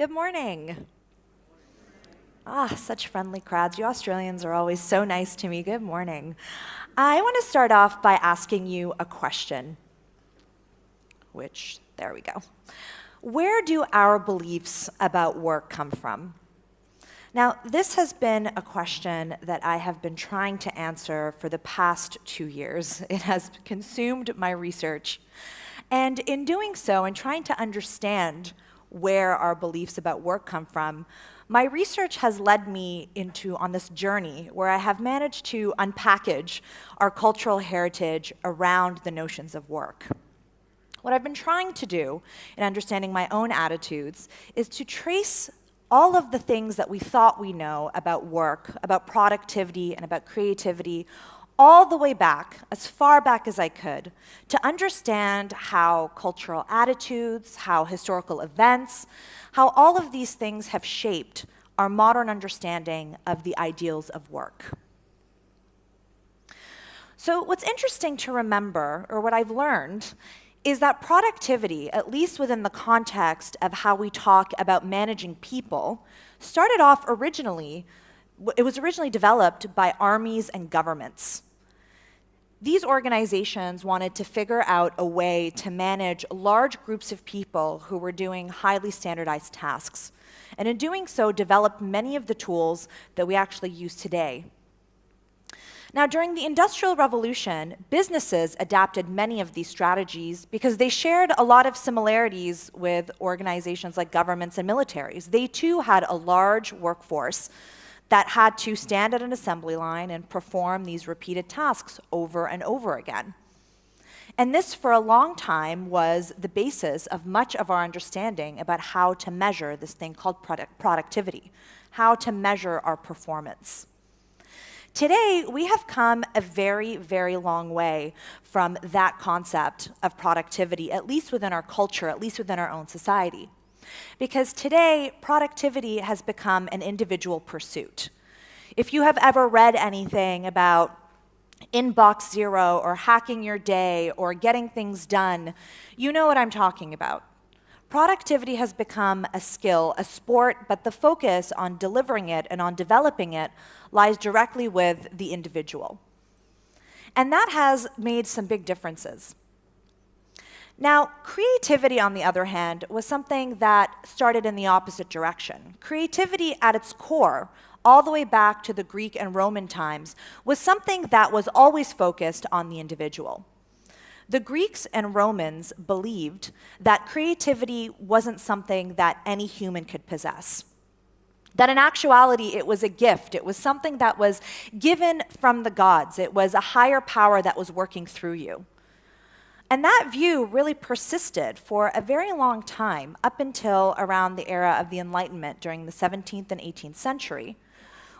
Good morning. Such friendly crowds. You Australians are always so nice to me. Good morning. I want to start off by asking you a question, there we go. Where do our beliefs about work come from? Now, this has been a question that I have been trying to answer for the past 2 years. It has consumed my research. And in doing so, and trying to understand where our beliefs about work come from, my research has led me on this journey where I have managed to unpackage our cultural heritage around the notions of work. What I've been trying to do in understanding my own attitudes is to trace all of the things that we thought we know about work, about productivity, and about creativity, all the way back, as far back as I could, to understand how cultural attitudes, how historical events, how all of these things have shaped our modern understanding of the ideals of work. So what's interesting to remember, or what I've learned, is that productivity, at least within the context of how we talk about managing people, started off originally, it was originally developed by armies and governments. These organizations wanted to figure out a way to manage large groups of people who were doing highly standardized tasks, and in doing so, developed many of the tools that we actually use today. Now, during the Industrial Revolution, businesses adapted many of these strategies because they shared a lot of similarities with organizations like governments and militaries. They too had a large workforce that had to stand at an assembly line and perform these repeated tasks over and over again. And this, for a long time, was the basis of much of our understanding about how to measure this thing called productivity, how to measure our performance. Today, we have come a very, very long way from that concept of productivity, at least within our culture, at least within our own society. Because today, productivity has become an individual pursuit. If you have ever read anything about inbox zero or hacking your day or getting things done, you know what I'm talking about. Productivity has become a skill, a sport, but the focus on delivering it and on developing it lies directly with the individual. And that has made some big differences. Now, creativity, on the other hand, was something that started in the opposite direction. Creativity at its core, all the way back to the Greek and Roman times, was something that was always focused on the individual. The Greeks and Romans believed that creativity wasn't something that any human could possess. That in actuality, it was a gift. It was something that was given from the gods. It was a higher power that was working through you. And that view really persisted for a very long time, up until around the era of the Enlightenment during the 17th and 18th century,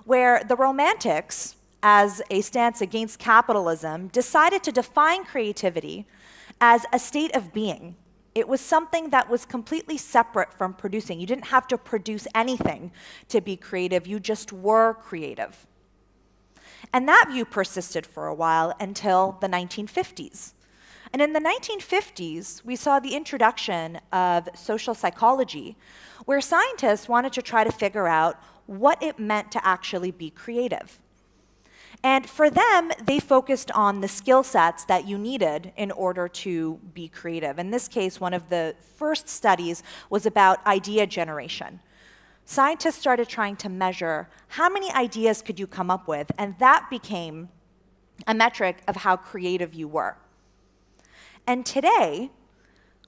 where the Romantics, as a stance against capitalism, decided to define creativity as a state of being. It was something that was completely separate from producing. You didn't have to produce anything to be creative, you just were creative. And that view persisted for a while until the 1950s. And in the 1950s, we saw the introduction of social psychology, where scientists wanted to try to figure out what it meant to actually be creative. And for them, they focused on the skill sets that you needed in order to be creative. In this case, one of the first studies was about idea generation. Scientists started trying to measure how many ideas could you come up with, and that became a metric of how creative you were. And today,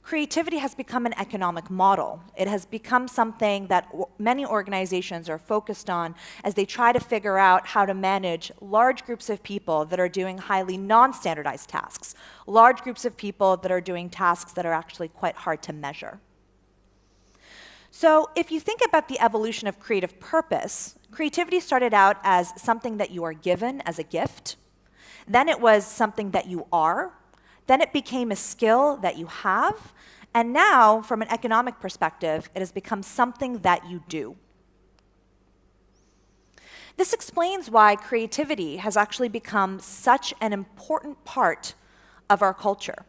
creativity has become an economic model. It has become something that many organizations are focused on as they try to figure out how to manage large groups of people that are doing highly non-standardized tasks, large groups of people that are doing tasks that are actually quite hard to measure. So if you think about the evolution of creative purpose, creativity started out as something that you are given as a gift. Then it was something that you are. Then it became a skill that you have, and now, from an economic perspective, it has become something that you do. This explains why creativity has actually become such an important part of our culture.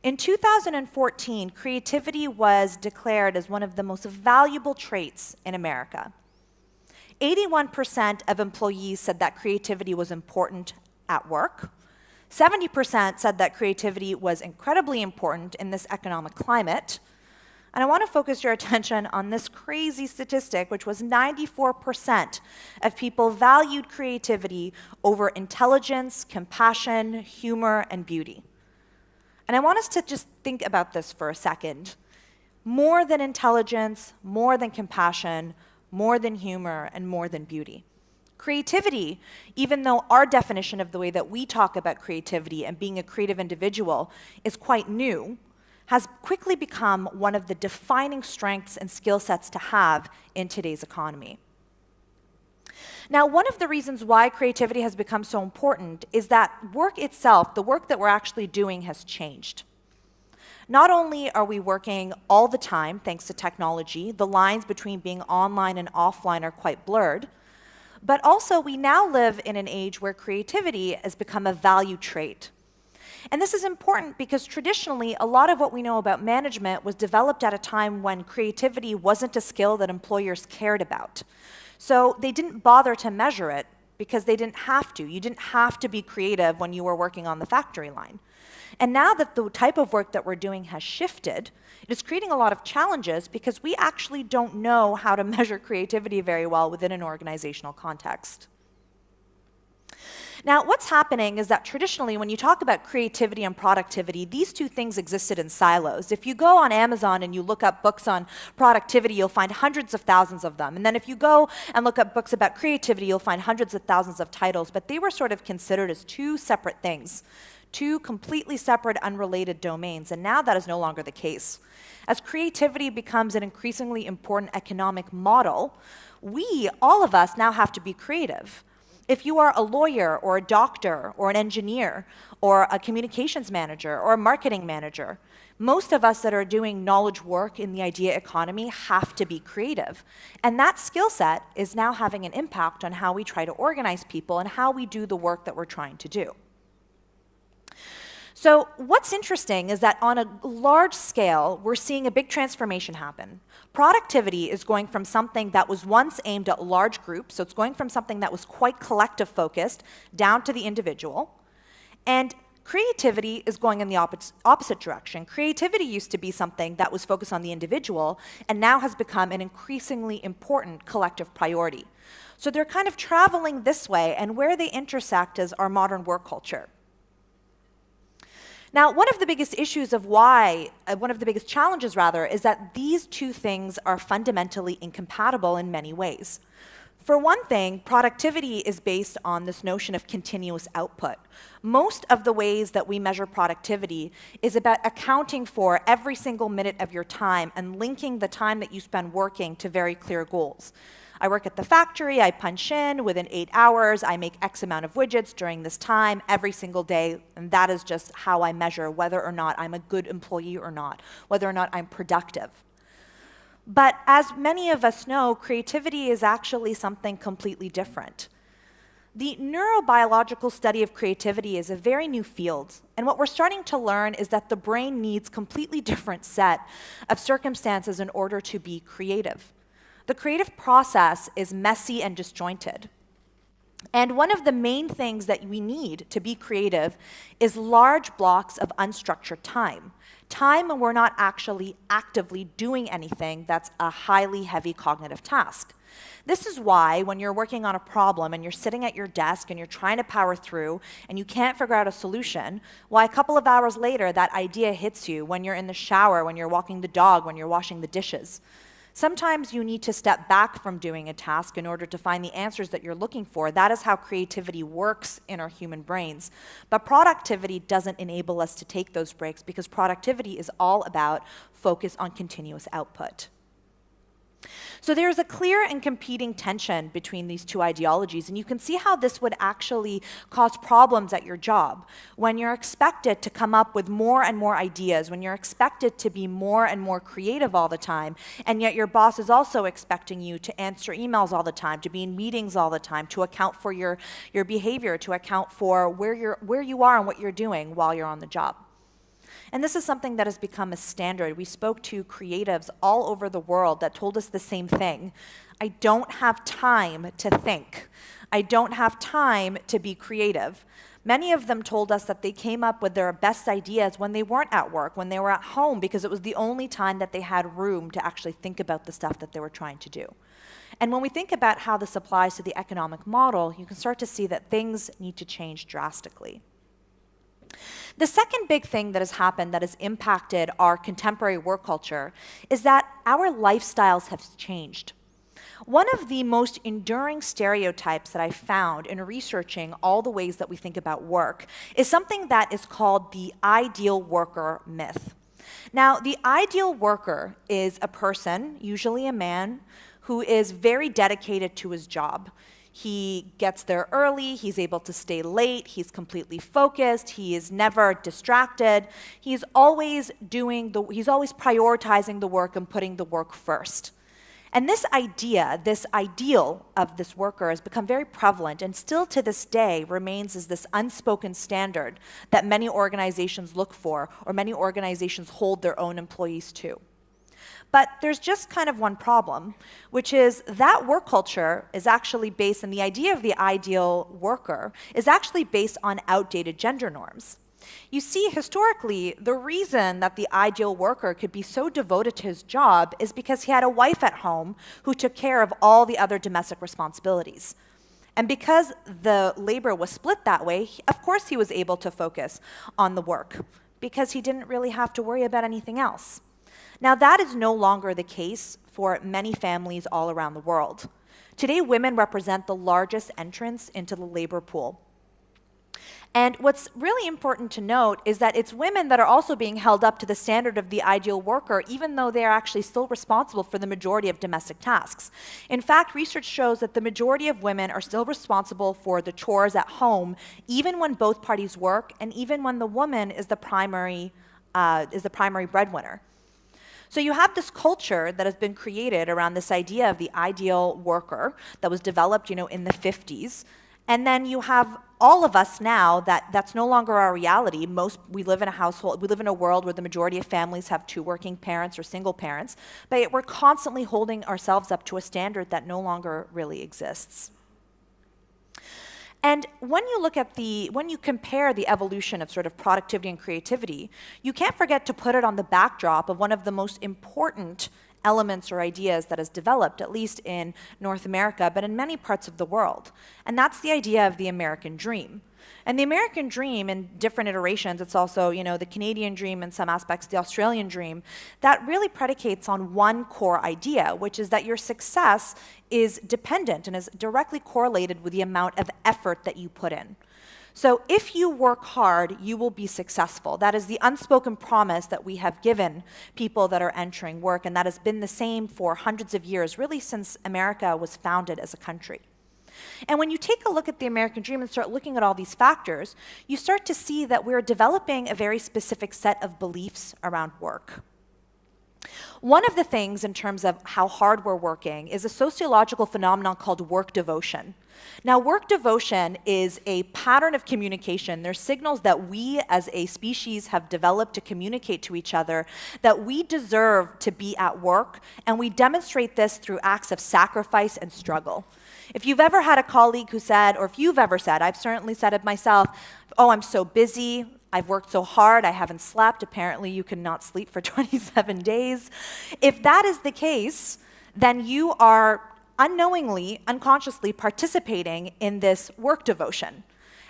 In 2014, creativity was declared as one of the most valuable traits in America. 81% of employees said that creativity was important at work. 70% said that creativity was incredibly important in this economic climate. And I want to focus your attention on this crazy statistic, which was 94% of people valued creativity over intelligence, compassion, humor, and beauty. And I want us to just think about this for a second. More than intelligence, more than compassion, more than humor, and more than beauty. Creativity, even though our definition of the way that we talk about creativity and being a creative individual is quite new, has quickly become one of the defining strengths and skill sets to have in today's economy. Now, one of the reasons why creativity has become so important is that work itself, the work that we're actually doing, has changed. Not only are we working all the time thanks to technology, the lines between being online and offline are quite blurred, but also we now live in an age where creativity has become a value trait. And this is important because traditionally, a lot of what we know about management was developed at a time when creativity wasn't a skill that employers cared about. So they didn't bother to measure it because they didn't have to. You didn't have to be creative when you were working on the factory line. And now that the type of work that we're doing has shifted, it is creating a lot of challenges because we actually don't know how to measure creativity very well within an organizational context. Now, what's happening is that traditionally, when you talk about creativity and productivity, these two things existed in silos. If you go on Amazon and you look up books on productivity, you'll find hundreds of thousands of them. And then if you go and look up books about creativity, you'll find hundreds of thousands of titles. But they were sort of considered as two separate things, two completely separate, unrelated domains. And now that is no longer the case. As creativity becomes an increasingly important economic model, we, all of us, now have to be creative. If you are a lawyer or a doctor or an engineer or a communications manager or a marketing manager, most of us that are doing knowledge work in the idea economy have to be creative. And that skill set is now having an impact on how we try to organize people and how we do the work that we're trying to do. So what's interesting is that on a large scale, we're seeing a big transformation happen. Productivity is going from something that was once aimed at large groups, so it's going from something that was quite collective focused down to the individual. And creativity is going in the opposite direction. Creativity used to be something that was focused on the individual and now has become an increasingly important collective priority. So they're kind of traveling this way, and where they intersect is our modern work culture. Now, one of the biggest challenges rather, is that these two things are fundamentally incompatible in many ways. For one thing, productivity is based on this notion of continuous output. Most of the ways that we measure productivity is about accounting for every single minute of your time and linking the time that you spend working to very clear goals. I work at the factory, I punch in, within 8 hours, I make X amount of widgets during this time every single day, and that is just how I measure whether or not I'm a good employee or not, whether or not I'm productive. But as many of us know, creativity is actually something completely different. The neurobiological study of creativity is a very new field, and what we're starting to learn is that the brain needs a completely different set of circumstances in order to be creative. The creative process is messy and disjointed. And one of the main things that we need to be creative is large blocks of unstructured time. Time when we're not actually actively doing anything that's a highly heavy cognitive task. This is why when you're working on a problem and you're sitting at your desk and you're trying to power through and you can't figure out a solution, why a couple of hours later that idea hits you when you're in the shower, when you're walking the dog, when you're washing the dishes. Sometimes you need to step back from doing a task in order to find the answers that you're looking for. That is how creativity works in our human brains. But productivity doesn't enable us to take those breaks because productivity is all about focus on continuous output. So there's a clear and competing tension between these two ideologies, and you can see how this would actually cause problems at your job. When you're expected to come up with more and more ideas, when you're expected to be more and more creative all the time, and yet your boss is also expecting you to answer emails all the time, to be in meetings all the time, to account for your behavior, to account for where you are and what you're doing while you're on the job. And this is something that has become a standard. We spoke to creatives all over the world that told us the same thing. I don't have time to think. I don't have time to be creative. Many of them told us that they came up with their best ideas when they weren't at work, when they were at home, because it was the only time that they had room to actually think about the stuff that they were trying to do. And when we think about how this applies to the economic model, you can start to see that things need to change drastically. The second big thing that has happened that has impacted our contemporary work culture is that our lifestyles have changed. One of the most enduring stereotypes that I found in researching all the ways that we think about work is something that is called the ideal worker myth. Now, the ideal worker is a person, usually a man, who is very dedicated to his job. He gets there early, he's able to stay late, he's completely focused, he is never distracted, he's always prioritizing the work and putting the work first. And this idea, this ideal of this worker has become very prevalent and still to this day remains as this unspoken standard that many organizations look for or many organizations hold their own employees to. But there's just kind of one problem, which is that work culture is actually based, and the idea of the ideal worker is actually based on outdated gender norms. You see, historically, the reason that the ideal worker could be so devoted to his job is because he had a wife at home who took care of all the other domestic responsibilities. And because the labor was split that way, of course he was able to focus on the work because he didn't really have to worry about anything else. Now, that is no longer the case for many families all around the world. Today, women represent the largest entrance into the labor pool. And what's really important to note is that it's women that are also being held up to the standard of the ideal worker, even though they are actually still responsible for the majority of domestic tasks. In fact, research shows that the majority of women are still responsible for the chores at home, even when both parties work, and even when the woman is the primary breadwinner. So you have this culture that has been created around this idea of the ideal worker that was developed, in the 50s. And then you have all of us now that's no longer our reality. We live in a world where the majority of families have two working parents or single parents, but we're constantly holding ourselves up to a standard that no longer really exists. And when you compare the evolution of sort of productivity and creativity, you can't forget to put it on the backdrop of one of the most important elements or ideas that has developed, at least in North America, but in many parts of the world. And that's the idea of the American dream. And the American dream, in different iterations, it's also, the Canadian dream, in some aspects, the Australian dream, that really predicates on one core idea, which is that your success is dependent and is directly correlated with the amount of effort that you put in. So if you work hard, you will be successful. That is the unspoken promise that we have given people that are entering work, and that has been the same for hundreds of years, really since America was founded as a country. And when you take a look at the American dream and start looking at all these factors, you start to see that we're developing a very specific set of beliefs around work. One of the things in terms of how hard we're working is a sociological phenomenon called work devotion. Now, work devotion is a pattern of communication. They're signals that we as a species have developed to communicate to each other that we deserve to be at work, and we demonstrate this through acts of sacrifice and struggle. If you've ever had a colleague who said, or if you've ever said, I've certainly said it myself, oh, I'm so busy, I've worked so hard, I haven't slept. Apparently you cannot sleep for 27 days. If that is the case, then you are unknowingly, unconsciously participating in this work devotion.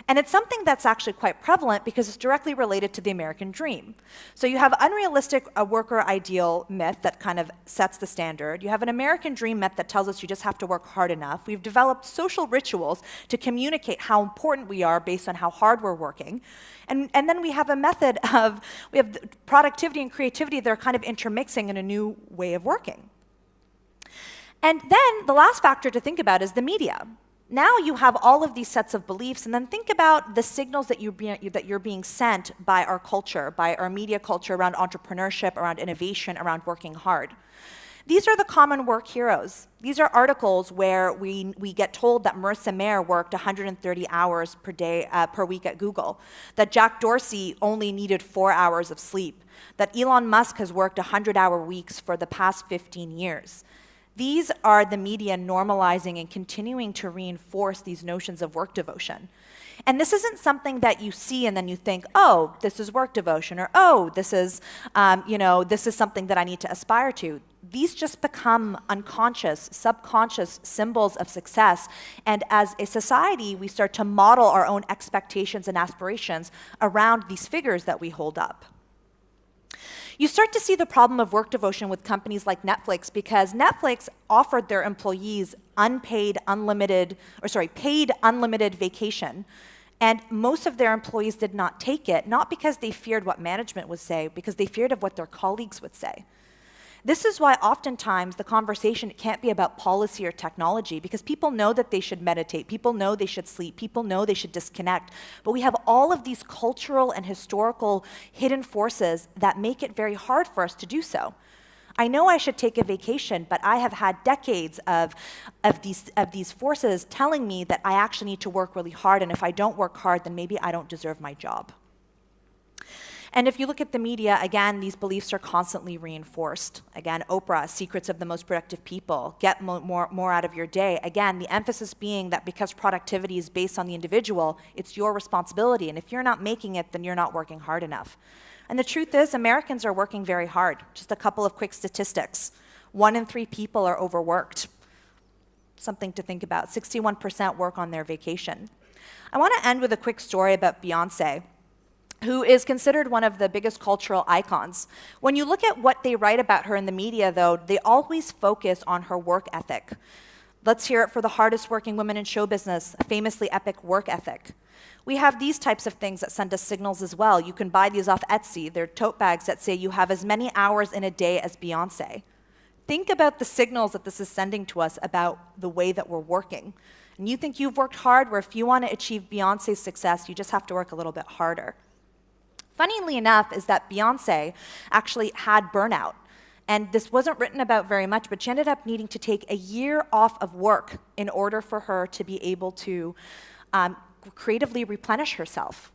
And it's something that's actually quite prevalent because it's directly related to the American dream. So you have unrealistic worker ideal myth that kind of sets the standard. You have an American dream myth that tells us you just have to work hard enough. We've developed social rituals to communicate how important we are based on how hard we're working. And then we have we have productivity and creativity that are kind of intermixing in a new way of working. And then the last factor to think about is the media. Now you have all of these sets of beliefs, and then think about the signals that you're being sent by our culture, by our media culture around entrepreneurship, around innovation, around working hard. These are the common work heroes. These are articles where we get told that Marissa Mayer worked 130 hours per week at Google, that Jack Dorsey only needed 4 hours of sleep, that Elon Musk has worked 100-hour weeks for the past 15 years. These are the media normalizing and continuing to reinforce these notions of work devotion. And this isn't something that you see and then you think, oh, this is work devotion, or oh, this is something that I need to aspire to. These just become unconscious, subconscious symbols of success. And as a society, we start to model our own expectations and aspirations around these figures that we hold up. You start to see the problem of work devotion with companies like Netflix, because Netflix offered their employees paid unlimited vacation. And most of their employees did not take it, not because they feared what management would say, because they feared of what their colleagues would say. This is why oftentimes the conversation can't be about policy or technology, because people know that they should meditate, people know they should sleep, people know they should disconnect, but we have all of these cultural and historical hidden forces that make it very hard for us to do so. I know I should take a vacation, but I have had decades of these forces telling me that I actually need to work really hard, and if I don't work hard, then maybe I don't deserve my job. And if you look at the media, again, these beliefs are constantly reinforced. Again, Oprah, Secrets of the Most Productive People, get more out of your day. Again, the emphasis being that because productivity is based on the individual, it's your responsibility. And if you're not making it, then you're not working hard enough. And the truth is, Americans are working very hard. Just a couple of quick statistics. 1 in 3 people are overworked. Something to think about. 61% work on their vacation. I want to end with a quick story about Beyoncé, who is considered one of the biggest cultural icons. When you look at what they write about her in the media, though, they always focus on her work ethic. Let's hear it for the hardest working woman in show business, a famously epic work ethic. We have these types of things that send us signals as well. You can buy these off Etsy. They're tote bags that say you have as many hours in a day as Beyoncé. Think about the signals that this is sending to us about the way that we're working. And you think you've worked hard, where if you want to achieve Beyoncé's success, you just have to work a little bit harder. Funnily enough is that Beyoncé actually had burnout. And this wasn't written about very much, but she ended up needing to take a year off of work in order for her to be able to creatively replenish herself.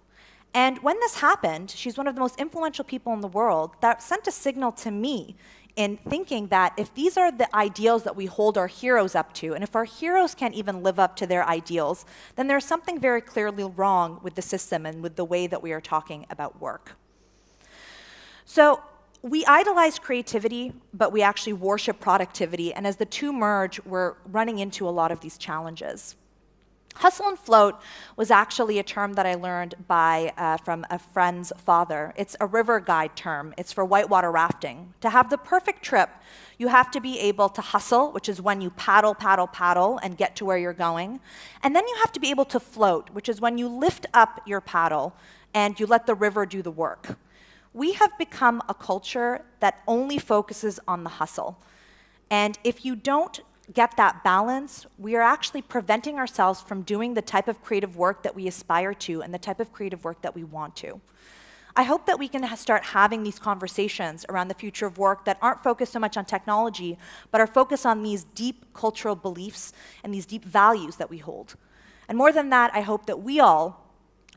And when this happened, she's one of the most influential people in the world. That sent a signal to me in thinking that if these are the ideals that we hold our heroes up to, and if our heroes can't even live up to their ideals, then there's something very clearly wrong with the system and with the way that we are talking about work. So we idolize creativity, but we actually worship productivity, and as the two merge, we're running into a lot of these challenges. Hustle and float was actually a term that I learned from a friend's father. It's a river guide term. It's for whitewater rafting. To have the perfect trip, you have to be able to hustle, which is when you paddle, paddle, paddle, and get to where you're going. And then you have to be able to float, which is when you lift up your paddle and you let the river do the work. We have become a culture that only focuses on the hustle. And if you don't get that balance, we are actually preventing ourselves from doing the type of creative work that we aspire to and the type of creative work that we want to. I hope that we can start having these conversations around the future of work that aren't focused so much on technology, but are focused on these deep cultural beliefs and these deep values that we hold. And more than that, I hope that we all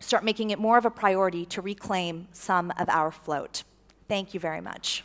start making it more of a priority to reclaim some of our float. Thank you very much.